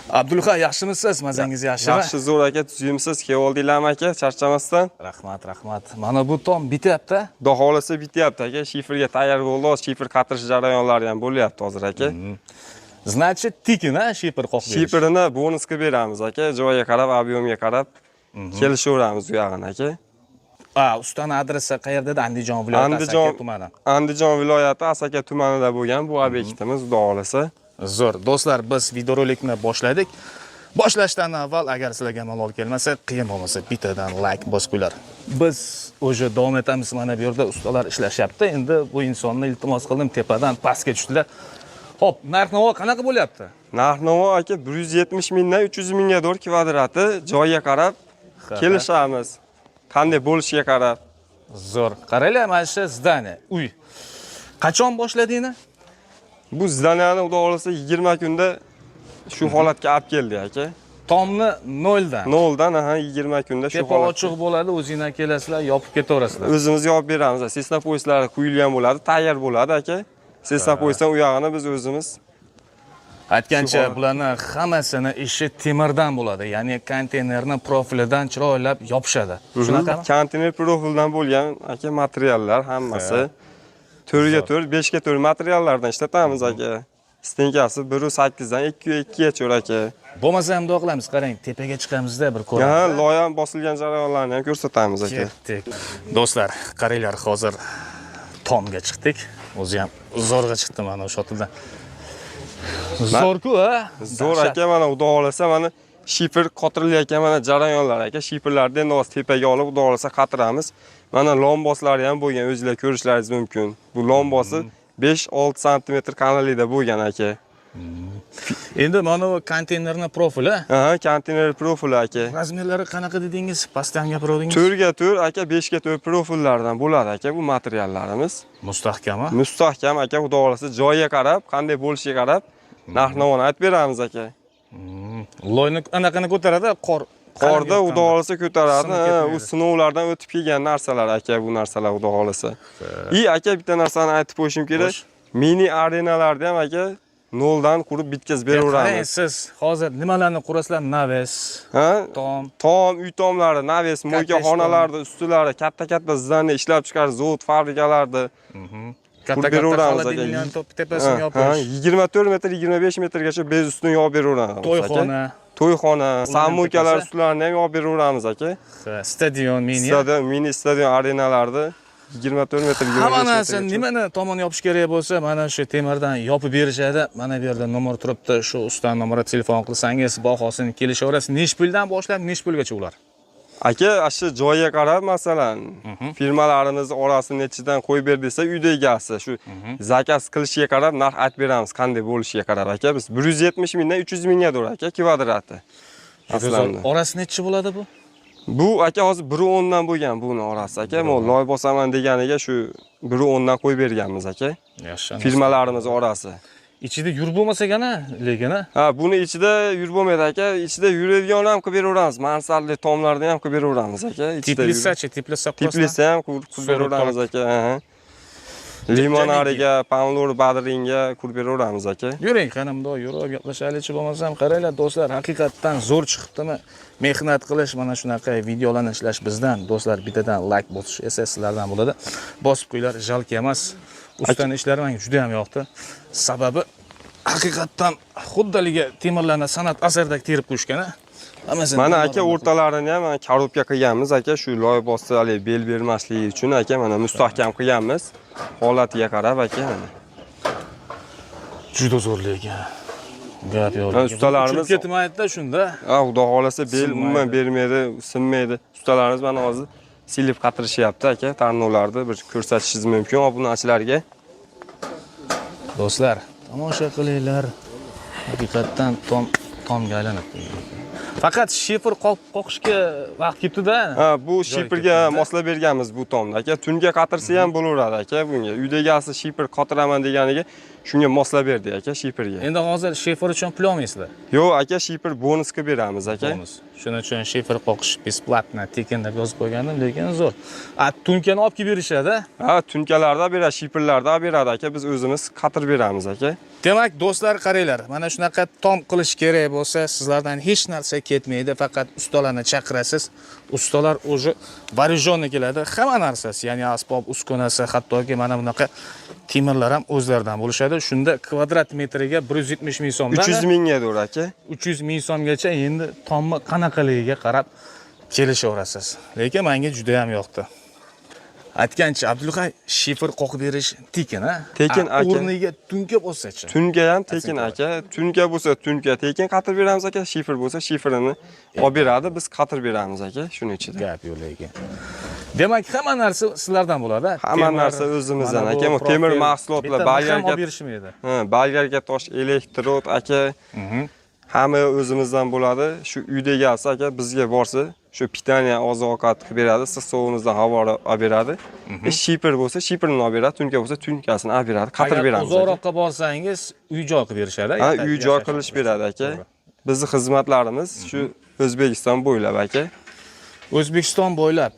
Abdulha, yaxshimisiz? Mazangiz yaxshimi? Yaxshi, zo'r aka, tuzimsiz. Kevoldinglarmi aka, charchamasdan? Rahmat. Mana bu tom bityapti. Xudo xolasa bityapti aka. Shifrga tayyor bo'ldi. Shifr qatirish jarayonlari ham bo'lyapti hozir aka. Значит, tikina shifr qoqib berish. Shifrni bonusga beramiz aka. Joyiga qarab, ob'yomga qarab kelishaveramiz u yog'ini aka. Ustani adresi qayerda? Andijon viloyati Asaka tumani. Andijon viloyati Asaka tumanida bo'lgan bu obyektimiz, xudo xolasa. Zo'r. Do'stlar, biz videorolikni boshladik. Boshlashdan avval agar sizlarga malol kelmasa, qiyin bo'lmasa bittadan like bosinglar. Biz o'sha davom etamiz. Mana bu yerda ustalar ishlashyapti. Endi bu insonni iltimos qildim, tepadan pastga tushdilar. Xo'p, narx-navo qanaqa bo'lyapti? Narx-navo aka 170 mingdan 300 mingga doğru kvadrati, joyiga qarab kelishamiz. Qanday bo'lishiga qarab. Zo'r. Qaranglar, mana shu zdaniya, uy. Qachon boshladinglar? Bu zdaniyani xudo xolasa 20 kunda shu holatga olib keldi aka. Tomni noldan. Noldan 20 kunda shu holatga ochiq bo'ladi, o'zingizlar kelasizlar, yopib ketaverasizlar. O'zimiz yopib beramiz. Sesna poyezlari quyilgan bo'ladi, tayyor bo'ladi aka. Sesna poyezdan u yog'ini biz o'zimiz aytgancha bularning hammasini ishi temirdan bo'ladi, ya'ni konteynerni profilidan chiroylab yopishadi. Shunaqami? Konteyner profildan bo'lgan aka materiallar hammasi 4 ga 4, 5 ga 4 materiallardan ishlatamiz aka. Stenkasi 1.8 dan 2.2 gacha aka. Bo'lmasa ham duo qilamiz, qarang, tepaga chiqamizda bir ko'ramiz. Ha, loyiham bosilgan jarayonlarni ham ko'rsatamiz aka. Ketdik. Do'stlar, qaranglar, hozir tomga chiqdik. O'zi ham zo'rga chiqdi mana o'sha yotidan. Zo'r-ku, ha? Zo'r aka, mana xudo xolasa mana shifr qotirilayotgan mana jarayonlar aka. Shifrlarni endi hozir tepaga olib xudo xolasa qatiramiz. Mana lomboslari ham bo'lgan, o'zingizlar ko'rishlaringiz mumkin. Bu lombosi 5-6 sm kanalida bo'lgan aka. Endi mana bu konteynerni profili. Ha, konteyner profili aka. Razmerlari qanaqa dedingiz? Pastdan gapirdingiz. 4 ga 4 aka, 5 ga 4 profillardan bo'ladi aka bu materiallarimiz. Mustahkam, ha? Mustahkam aka, xudo xolasa joyiga qarab, qanday bo'lishiga qarab narx-navoni aytib beramiz aka. Loyni anaqani ko'taradi, qorda xudo xolasa ko'taradi. U sinovlardan o'tib kelgan narsalar aka, bu narsalar xudo xolasa. Aka, bitta narsani aytib qo'yishim kerak. Mini arenalarda ham aka noldan qurib bitkazib beraveramiz. Siz hozir nimalarni qurasizlar? Naves, tom, uy tomlari, naves, mo'yka xonalarda, ustilari, katta zdaniya ishlab chiqarish zavod, fabrikalarda katta xolodilniklarni tepasini yopish. 24 metr, 25 metrgacha bez ustini yopib beraveramiz. To'yxona, samoykalar ustilarini ham yopib beraveramiz aka. Stadion, mini stadion arenalarda 24 metr, 25 metr. Hamma narsa nimani tomon yopish kerak bo'lsa, mana shu temirdan yopib berishadi. Mana bu yerda nomer turibdi. Shu ustaning nomeriga telefon qilsangiz, bahosini kelishaverasiz. Nech puldan boshlab, nech pulgacha ular? Aka, shu joyiga qarab, masalan, firmalarimiz orasini nechidan qo'yib ber desa, uyda egasi shu zakaz qilishiga qarab narx aytib beramiz, qanday bo'lishiga qarab aka. Biz 170 mingdan 300 mingga doğru aka kvadrati. Aslında orasi nechi bo'ladi bu? Bu aka hozir 1.10 dan bo'lgan buni orasi aka. Men loy bosaman deganiga shu 1.10 dan qo'yib berganmiz aka. Yaxshi. Firmalarimiz orasi. İçida yur bo'lmasa-gana, lekin ha, buni ichida yur bo'lmaydi aka. Ichida yuradigan ham qilib beraveramiz. Mansardli tomlarni ham qilib beraveramiz aka. Tiplisa ham qilib beraveramiz aka. Limonariga, Pamlor Badringa qilib beraveramiz aka. Yuring, qani bundoq yurib gaplashaylik-chi bo'lmasam, qaranglar do'stlar, haqiqatdan zo'r chiqibdimi? Mehnat qilish, mana shunaqa videolarni ishlash bizdan. Do'stlar, bittadan like bosish esa sizlardan bo'ladi. Bosib qo'yinglar, jalki emas. Ustaning ishlari menga juda ham yoqdi. Sababi haqiqatdan xuddaliga temirlarni san'at asaridek terib qo'yishgan. Mana aka o'rtalarini ham korobka qilganmiz aka, shu loy bosib bel bermasligi uchun aka mana mustahkam qilganmiz. Holatiga qarab aka mana. Juda zo'r lekin. Gap yo'q. Ustalarimiz ketmaydi-da shunda. Ha, xudo xolasa bel umuman bermaydi, sinmaydi. Ustalarimiz mana hozir silib qatirishyapti aka, tarnovlarni bir ko'rsatishingiz mumkin obunachilarga. Do'stlar, tomosha qilinglar. Haqiqatdan tomga aylanib. Faqat shifr qoqishga vaqt ketdi-da. Ha, bu shifrga moslab berganmiz bu tomni aka. Tunga qatirsa ham bo'laveradi aka bunga. Uydagi asli shifr qotiraman deganiga shunga moslab berdik aka shiferga. Endi hozir shifer uchun pul olmaysizlar. Yo'q aka, shifer bonusga beramiz aka. Bonus. Shuning uchun shifer qoqish besplatno tekin deb yozib qo'ygandim, lekin zo'r. Tunkani olib kelib berishadi. Ha, tunkalarda beradi, shiferlarda beradi aka. Biz o'zimiz qatir beramiz aka. Demak, do'stlar qaranglar, mana shunaqa tom qilish kerak bo'lsa, sizlardan hech narsa ketmaydi, faqat ustalarni chaqirasiz. Ustalar o'zi varijonni keladi, hamma narsasi, ya'ni asbob uskunasi, hattoki mana bunaqa temirlar ham o'zlaridan bo'lishadi. Shunda kvadrat metriga 170 ming so'mdan 300 mingga dur aka. 300 ming so'mgacha endi tomni qanaqaligiga qarab kelishaverasiz. Lekin menga juda ham yoqdi. Aytgancha Abdulhay shifer qoqib berish tekin, ha? Tekin aka. O'rniga tunka bo'lsa-chi. Tunga ham tekin aka. Tunka bo'lsa tunka tekin qatir beramiz aka. Shifer bo'lsa shiferini olib beradi, biz qatir beramiz aka. Shuning ichida. Gap yo'q lekin. Demak, hamma narsa sizlardan bo'ladi. Hamma narsa o'zimizdan aka. Temir mahsulotlar, balgarga berishmaydi. Ha, balgarga tosh, elektrod aka. Hamma o'zimizdan bo'ladi. Shu uyda egasi aka bizga borsa, shu pitaniya oziq-ovqat qilib beradi, issiq sovug'imizdan havo olib beradi. Shifer bo'lsa, shiferini olib beradi, tunka bo'lsa, tunkasini olib beradi. Qatir beramiz. Uzoqroqqa borsangiz, uy-joy qilib berishadi. Ha, uy-joy qilish beradi aka. Bizning xizmatlarimiz shu O'zbekiston bo'ylab aka. O'zbekiston bo'ylab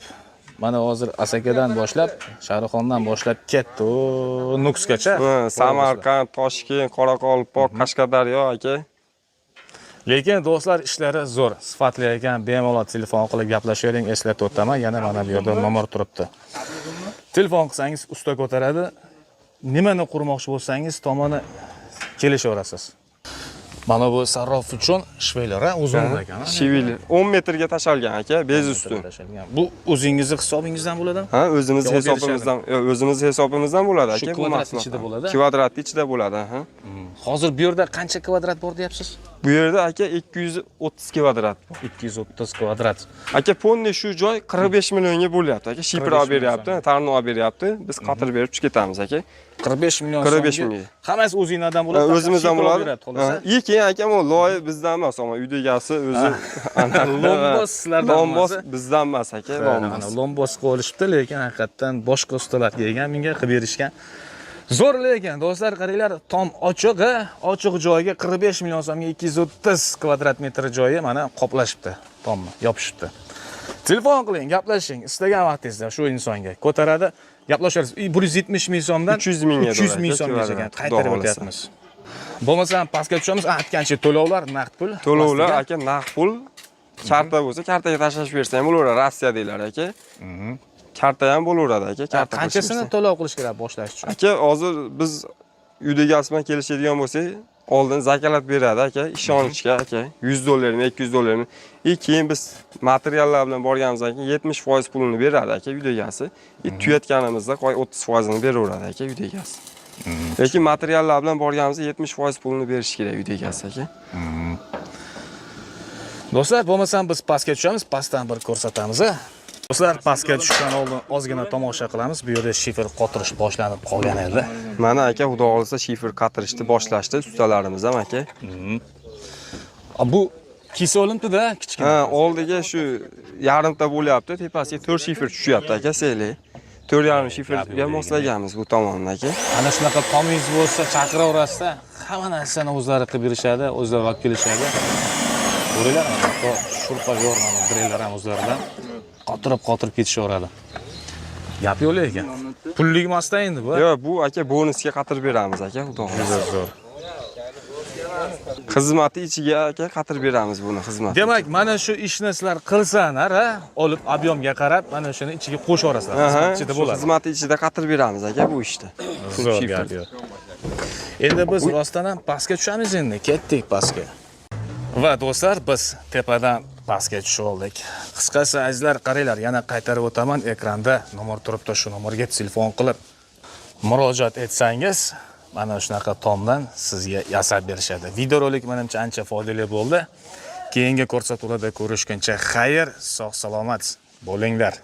mana hozir Asakadan boshlab, Shahrixondan boshlab ketdi, Nukusgacha. Samarqand, Toshkent, Qoraqalpoq, Qashqadaryo aka. Lekin do'stlar ishlari zo'r, sifatli ekan. Bemalol telefon qilib gaplashavering, eslatib o'taman. Yana mana bu yerda nomer turibdi. Telefon qilsangiz usta ko'taradi. Nimani qurmoqchi bo'lsangiz tomoni kelishaverasiz. Mana bu sarrof uchun shveylar uzun ekan. Shveylar 10 metrga tashalgan aka, bez usti. Bu o'zingizning hisobingizdan bo'ladimi? Ha, o'zimiz hisobimizdan bo'ladi aka. Bu kvadrat ichida bo'ladi. Kvadrat ichida bo'ladi, ha. Hozir bu yerda qancha kvadrat bor deyapsiz? Bu yerda aka 230 kvadrat bor. 230 kvadrat. Aka, ponni shu joy 45 millionga bo'lyapti aka. Shifer olib beryapti, tarni olib beryapti. Biz qatir berib chiqib ketamiz aka. 45 million. 45 million. Hammasi o'zingizdan bo'ladi. O'zimizdan bo'ladi. Keyin aka, bu loy bizdan emas, ammo uyda egasi o'zi lombos sizlardan emas. Lombos bizdan emas aka, lombos. Lombos qo'yishibdi, lekin haqiqatan boshqa ustalar kelgan, menga qilib berishgan. Zo'r lekin do'stlar qaranglar, tom ochiq, ochiq joyga 45 million so'mga 230 kvadrat metr joyi mana qoplashibdi, tomni yopishibdi. Telefon qiling, gaplashing, istagan vaqtingizda shu insonga ko'taradi, gaplasharsiz. 170 ming so'mdan 300 mingga 300 ming so'mgacha qaytarib o'tyapmiz. Bo'lmasa pastga tushamiz, aytgancha to'lovlar naqd pul. To'lovlar aka naqd pul. Karta bo'lsa, kartaga tashlab bersa ham bo'laveradi, Rossiyadagilar aka. Karta ham bo'laveradi aka, karta. Qanchasini to'lov qilish kerak boshlash uchun? Aka, hozir biz uyda egasi bilan kelishadigan bo'lsak, oldin zakalat beradi aka, ishonchga aka, 100 dollarmi, 200 dollarmi. Keyin biz materiallar bilan borganimizdan keyin 70% pulini beradi aka uyda egasi. Tuyatganimizda qo'y 30%ni beraveradi aka uyda egasi. Lekin materiallar bilan borganimizda 70% pulini berish kerak uyda egasi aka. Do'stlar, bo'lmasam biz pastga tushamiz, pastdan bir ko'rsatamiz. Do'stlar, pastga tushgan oldin ozgina tomosha qilamiz. Bu yerda shifer qotirish boshlanib qolgan edi. Mana aka, xudo xolisa shifer qatirishni boshlashdi ustalarimiz ham aka. Bu kesa olimdi-da, kichkina. Ha, oldiga shu yarimta bo'lyapti, tepasiga 4 shifer tushyapti aka, seli. 4,5 shiferga moslaganmiz bu tomondan aka. Ana shunaqa tomingiz bo'lsa, chaqiraverasizda, hamma narsani o'zlari qilib berishadi, o'zlari olib kelishadi. Ko'ringlar, hatto shurpa yormani drellar ham o'zlaridan qotirib ketishaveradi. Gap yo'q lekin. Pullik emasda endi bu. Yo'q, bu aka bonusga qatirib beramiz aka, xudo xolisa. Zo'r. Xizmati ichiga aka qatirib beramiz buni xizmat. Demak, mana shu ishni sizlar qilsanglar, olib ob'yomga qarab, mana shuni ichiga qo'shaverasizlar. Xizmat ichida bo'ladi. Xizmati ichida qatirib beramiz aka bu ishda. Zo'r gap yo'q. Endi biz rostdan ham pastga tushamiz endi, ketdik pastga. Va do'stlar, biz tepadan pastga tushib oldik. Qisqasi azizlar, qaranglar, yana qaytarib o'taman, ekranda nomer turibdi, shu nomerga telefon qilib murojaat etsangiz, mana shunaqa tomdan sizga yasab berishadi. Videorolik menimcha ancha foydali bo'ldi. Keyingi ko'rsatuvlarda ko'rishguncha xayr, sog' salomat bo'linglar.